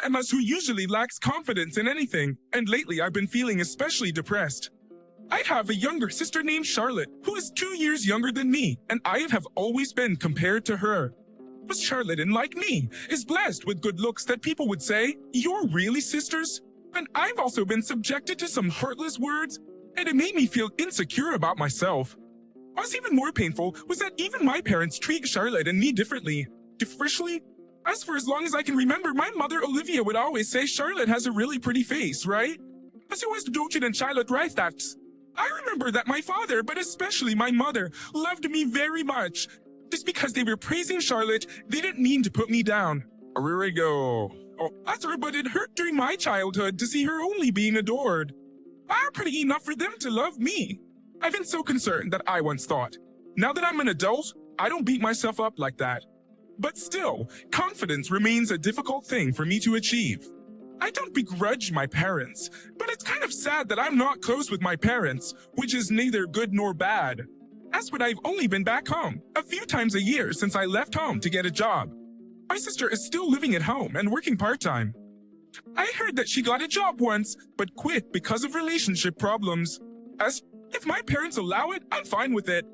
Emma's who usually lacks confidence in anything, and lately I've been feeling especially depressed. I have a younger sister named Charlotte, who is 2 years younger than me, and I have always been compared to her. But Charlotte, like me, is blessed with good looks that people would say, "You're really sisters?" And I've also been subjected to some heartless words, and it made me feel insecure about myself. What's even more painful was that even my parents treat Charlotte and me differently. Differently? As for as long as I can remember, my mother Olivia would always say Charlotte has a really pretty face, right? As always, Dochin and Charlotte right that. I remember that my father, but especially my mother, loved me very much. Just because they were praising Charlotte, they didn't mean to put me down. Here we go. Oh, that's her, but it hurt during my childhood to see her only being adored. I'm pretty enough for them to love me. I've been so concerned that I once thought, now that I'm an adult, I don't beat myself up like that. But still, confidence remains a difficult thing for me to achieve. I don't begrudge my parents, but it's kind of sad that I'm not close with my parents, which is neither good nor bad. That's what I've only been back home a few times a year since I left home to get a job. My sister is still living at home and working part-time. I heard that she got a job once, but quit because of relationship problems. As if my parents allow it, I'm fine with it.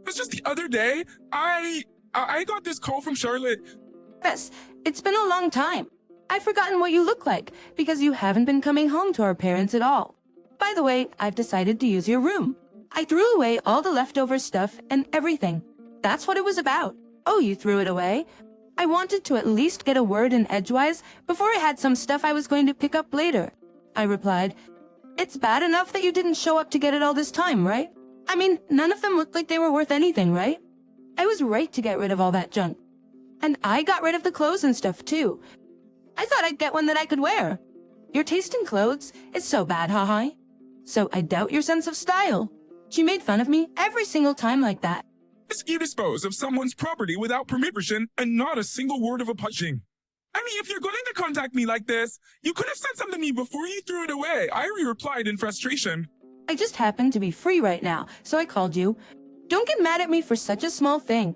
But just the other day, I got this call from Charlotte. Yes, it's been a long time. I've forgotten what you look like because you haven't been coming home to our parents at all. By the way, I've decided to use your room. I threw away all the leftover stuff and everything. That's what it was about. Oh, you threw it away? I wanted to at least get a word in edgewise before I had some stuff I was going to pick up later. I replied, "It's bad enough that you didn't show up to get it all this time, right? I mean, none of them looked like they were worth anything, right? I was right to get rid of all that junk. And I got rid of the clothes and stuff too. I thought I'd get one that I could wear. Your taste in clothes is so bad, haha. So I doubt your sense of style." She made fun of me every single time like that. You dispose of someone's property without permission and not a single word of apology. I mean, if you're going to contact me like this, you could have said something to me before you threw it away. I replied in frustration. I just happen to be free right now, so I called you. Don't get mad at me for such a small thing.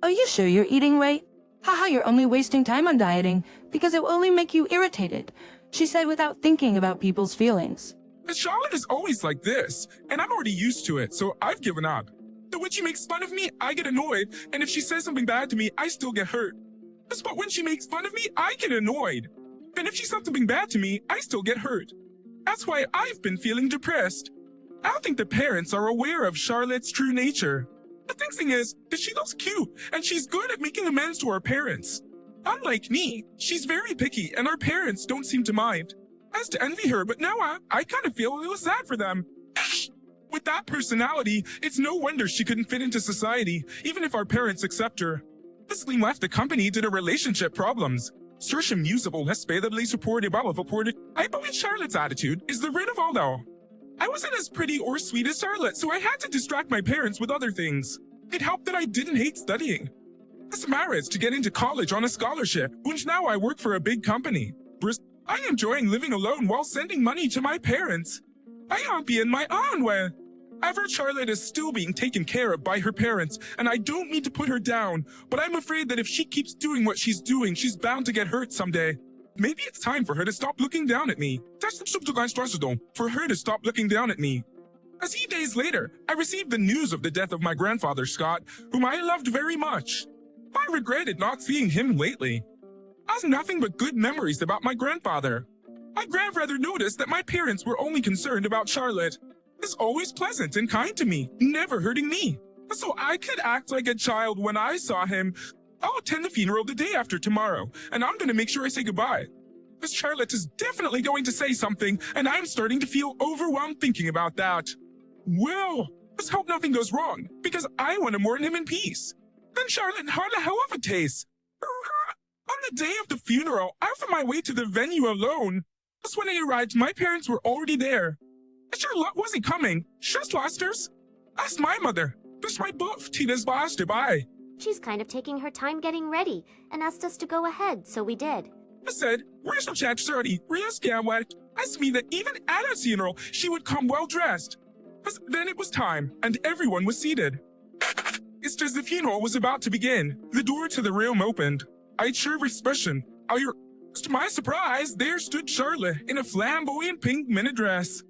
Are you sure you're eating right? Haha, you're only wasting time on dieting because it will only make you irritated, she said without thinking about people's feelings. Charlotte is always like this, and I'm already used to it, so I've given up. But when she makes fun of me, I get annoyed, and if she says something bad to me, I still get hurt. But when she makes fun of me, I get annoyed. And if she says something bad to me, I still get hurt. That's why I've been feeling depressed. I don't think the parents are aware of Charlotte's true nature. The thing is that she looks cute, and she's good at making amends to her parents. Unlike me, she's very picky, and our parents don't seem to mind. I used to envy her, but now I kind of feel a little sad for them. With that personality, it's no wonder she couldn't fit into society, even if our parents accept her. This Lee left the company due to relationship problems. Certain usable hospitably supported reported. I believe Charlotte's attitude is the rid of all though. I wasn't as pretty or sweet as Charlotte, so I had to distract my parents with other things. It helped that I didn't hate studying. This marriage to get into college on a scholarship, which now I work for a big company. I'm enjoying living alone while sending money to my parents. I aren't being my own way. However, Charlotte is still being taken care of by her parents, and I don't mean to put her down, but I'm afraid that if she keeps doing what she's doing, she's bound to get hurt someday. Maybe it's time for her to stop looking down at me. For her to stop looking down at me. A few days later, I received the news of the death of my grandfather, Scott, whom I loved very much. I regretted not seeing him lately. I have nothing but good memories about my grandfather. My grandfather noticed that my parents were only concerned about Charlotte. He's always pleasant and kind to me, never hurting me. So I could act like a child when I saw him. I'll attend the funeral the day after tomorrow, and I'm going to make sure I say goodbye. Miss Charlotte is definitely going to say something, and I'm starting to feel overwhelmed thinking about that. Well, let's hope nothing goes wrong, because I want to mourn him in peace. Then Charlotte had a hell of a taste. On the day of the funeral, I found my way to the venue alone. Just when I arrived, my parents were already there. Charlotte wasn't coming. Just lasters. Asked my mother. Just my buff, Tina's last bye. She's kind of taking her time getting ready and asked us to go ahead, so we did. I said, "Where's the chat 30? Where's Gamwet?" Asked me that even at a funeral, she would come well dressed. Then it was time, and everyone was seated. It's just the funeral was about to begin. The door to the room opened. I cheered expression. To my surprise, there stood Charlotte in a flamboyant pink mini dress.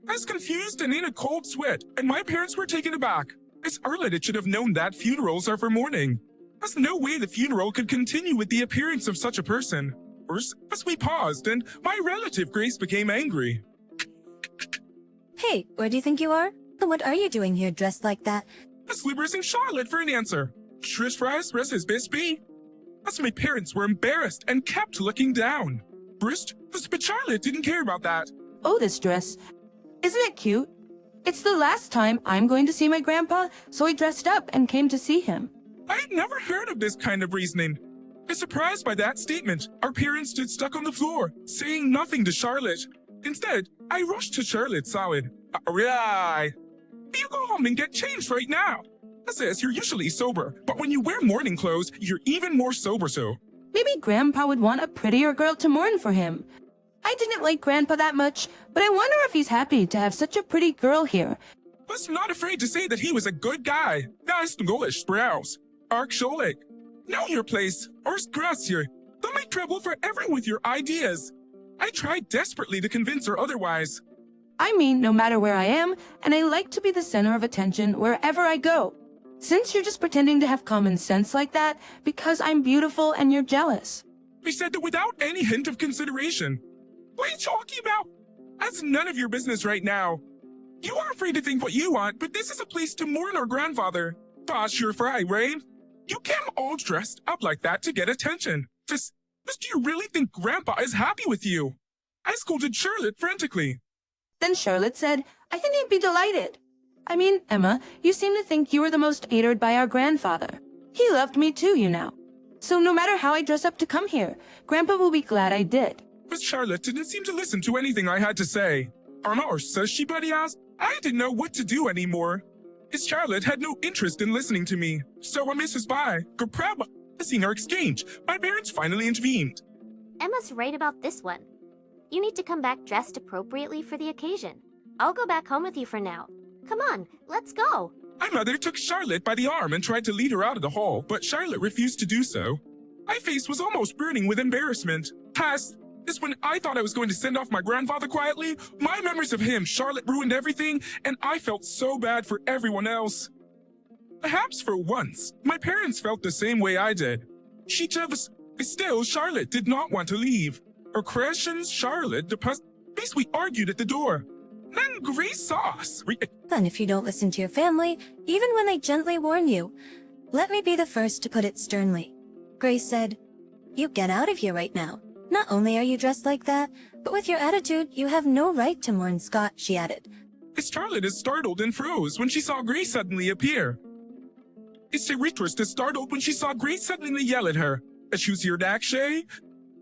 I was confused and in a cold sweat, and my parents were taken aback. As Arlette should have known that funerals are for mourning. There's no way the funeral could continue with the appearance of such a person. First, as we paused, and my relative Grace became angry. Hey, where do you think you are? What are you doing here dressed like that? As Liberating Charlotte for an answer. Trish fries, rest his best be. As my parents were embarrassed and kept looking down. First, but Charlotte didn't care about that. Oh, this dress. Isn't it cute? It's the last time I'm going to see my grandpa, so I dressed up and came to see him. I had never heard of this kind of reasoning. I was surprised by that statement. Our parents stood stuck on the floor, saying nothing to Charlotte. Instead, I rushed to Charlotte's side. Alright. You go home and get changed right now. Sis, you're usually sober, but when you wear mourning clothes, you're even more sober so. Maybe Grandpa would want a prettier girl to mourn for him. I didn't like Grandpa that much, but I wonder if he's happy to have such a pretty girl here. Was not afraid to say that he was a good guy. Nice Golish Browse. Ark Sholik. Know your place. Or Gracier. Don't make trouble for everyone with your ideas. I tried desperately to convince her otherwise. I mean, no matter where I am, and I like to be the center of attention wherever I go. Since you're just pretending to have common sense like that, because I'm beautiful and you're jealous. We said that without any hint of consideration. What are you talking about? That's none of your business right now. You are free to think what you want, but this is a place to mourn our grandfather. Boss, you're fry, right? You came all dressed up like that to get attention. Just do you really think Grandpa is happy with you? I scolded Charlotte frantically. Then Charlotte said, I think he'd be delighted. I mean, Emma, you seem to think you were the most adored by our grandfather. He loved me too, you know. So no matter how I dress up to come here, Grandpa will be glad I did. But Charlotte didn't seem to listen to anything I had to say. Anna or says she buddy asked, I didn't know what to do anymore. As Charlotte had no interest in listening to me. So when Mrs. Bai, Gapraba, seen our exchange, my parents finally intervened. Emma's right about this one. You need to come back dressed appropriately for the occasion. I'll go back home with you for now. Come on, let's go. My mother took Charlotte by the arm and tried to lead her out of the hall, but Charlotte refused to do so. My face was almost burning with embarrassment. Past this when I thought I was going to send off my grandfather quietly, my memories of him, Charlotte ruined everything, and I felt so bad for everyone else. Perhaps for once, my parents felt the same way I did. She just, still, Charlotte did not want to leave. Her questions, Charlotte, we argued at the door. Then Grace saw us. Fun if you don't listen to your family, even when they gently warn you. Let me be the first to put it sternly. Grace said, you get out of here right now. Not only are you dressed like that, but with your attitude, you have no right to mourn Scott, she added. Charlotte is startled and froze when she saw Grace suddenly appear. Retros is startled when she saw Grace suddenly yell at her. As she was here, Dakshay?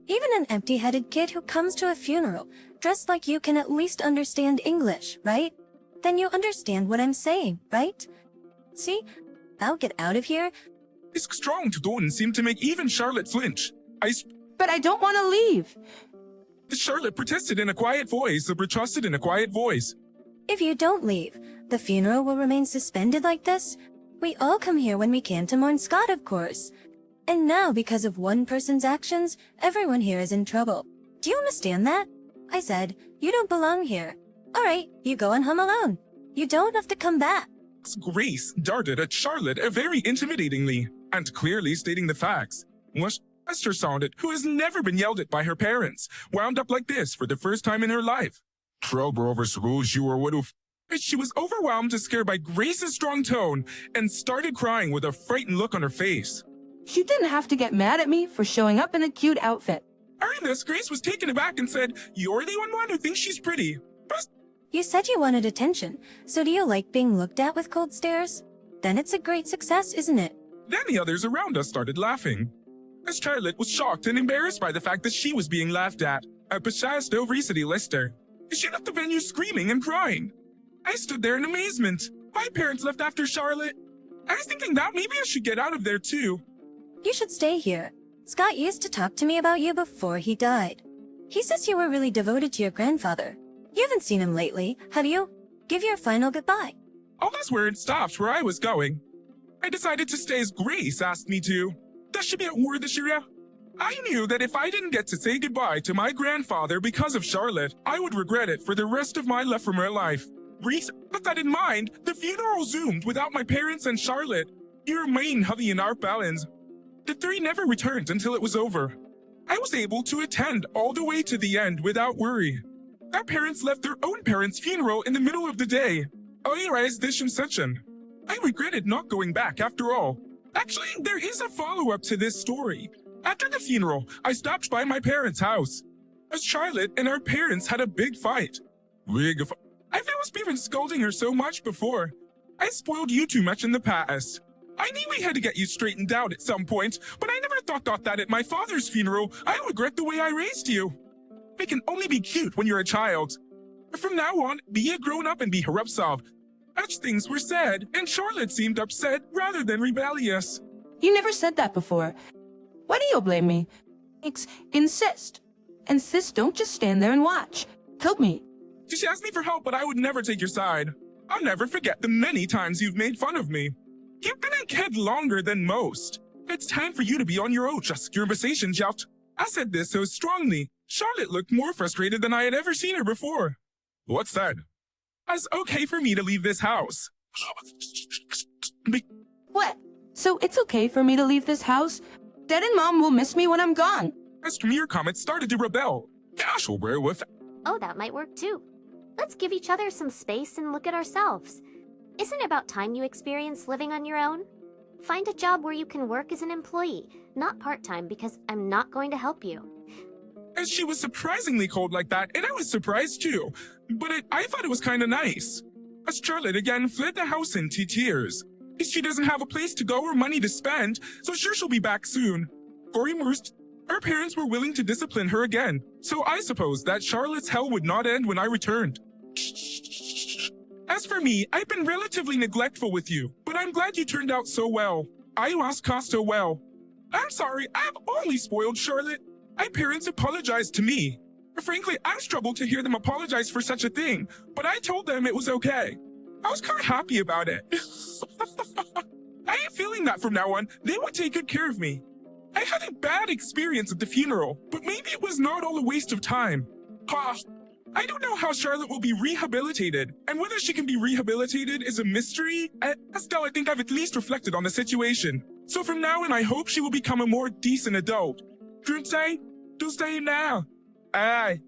Even an empty-headed kid who comes to a funeral, dressed like you can at least understand English, right? Then you understand what I'm saying, right? See? I'll get out of here. His strong tone seemed to make even Charlotte flinch. But I don't want to leave. Charlotte protested in a quiet voice, trusted in a quiet voice. If you don't leave, the funeral will remain suspended like this. We all come here when we can to mourn Scott, of course. And now, because of one person's actions, everyone here is in trouble. Do you understand that? I said, you don't belong here. All right, you go on home alone. You don't have to come back. Grace darted at Charlotte very intimidatingly, and clearly stating the facts. Esther sounded, who has never been yelled at by her parents, wound up like this for the first time in her life. Trouble over schools, you or what? She was overwhelmed and scared by Grace's strong tone and started crying with a frightened look on her face. You didn't have to get mad at me for showing up in a cute outfit. Hearing this, Grace was taken aback and said, you're the only one who thinks she's pretty. You said you wanted attention, so do you like being looked at with cold stares? Then it's a great success, isn't it? Then the others around us started laughing. As Charlotte was shocked and embarrassed by the fact that she was being laughed at. Pashast over City Lister. She left the venue screaming and crying. I stood there in amazement. My parents left after Charlotte. I was thinking that maybe I should get out of there too. You should stay here. Scott used to talk to me about you before he died. He says you were really devoted to your grandfather. You haven't seen him lately, have you? Give your final goodbye. All those words stopped where I was going. I decided to stay as Grace asked me to. That should be a word this year. I knew that if I didn't get to say goodbye to my grandfather because of Charlotte, I would regret it for the rest of my left from her life. Reese, with that in mind, the funeral zoomed without my parents and Charlotte. You remain heavy in our balance. The three never returned until it was over. I was able to attend all the way to the end without worry. Our parents left their own parents' funeral in the middle of the day. I erased this session. I regretted not going back after all. Actually, there is a follow-up to this story. After the funeral, I stopped by my parents' house. As Charlotte and our parents had a big fight. I've always been scolding her so much before. I spoiled you too much in the past. I knew we had to get you straightened out at some point, but I never thought that at my father's funeral, I regret the way I raised you. It can only be cute when you're a child. From now on, be a grown-up and be harassed. Such things were said, and Charlotte seemed upset rather than rebellious. You never said that before. Why do you blame me? Insist. And sis, don't just stand there and watch. Help me. She asked me for help, but I would never take your side. I'll never forget the many times you've made fun of me. You've been a kid longer than most. It's time for you to be on your own, just conversation, shout. I said this so strongly. Charlotte looked more frustrated than I had ever seen her before. What's that? It's okay for me to leave this house. What? So it's okay for me to leave this house? Dad and Mom will miss me when I'm gone. As Premier Comet started to rebel. Casual werewolf. Oh, that might work too. Let's give each other some space and look at ourselves. Isn't it about time you experience living on your own? Find a job where you can work as an employee, not part-time, because I'm not going to help you. As she was surprisingly cold like that, and I was surprised too. But I thought it was kinda nice. As Charlotte again fled the house into tears. She doesn't have a place to go or money to spend, so sure she'll be back soon. Corey Morst, her parents were willing to discipline her again, so I suppose that Charlotte's hell would not end when I returned. As for me, I've been relatively neglectful with you, but I'm glad you turned out so well. I lost Costa well. I'm sorry, I've only spoiled Charlotte. My parents apologized to me. Frankly, I struggled to hear them apologize for such a thing, but I told them it was okay. I was kind of happy about it. I am feeling that from now on, they would take good care of me. I had a bad experience at the funeral, but maybe it was not all a waste of time. I don't know how Charlotte will be rehabilitated, and whether she can be rehabilitated is a mystery. Still, I think I've at least reflected on the situation. So from now on, I hope she will become a more decent adult. Do stay now. I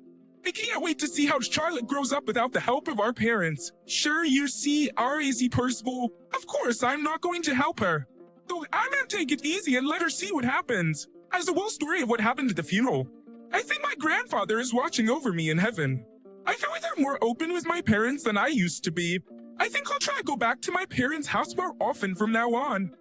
can't wait to see how Charlotte grows up without the help of our parents. Sure, you see, R.A.Z. Percival. Of course, I'm not going to help her. So I'm gonna take it easy and let her see what happens. As a whole story of what happened at the funeral. I think my grandfather is watching over me in heaven. I feel like I'm more open with my parents than I used to be. I think I'll try to go back to my parents' house more often from now on.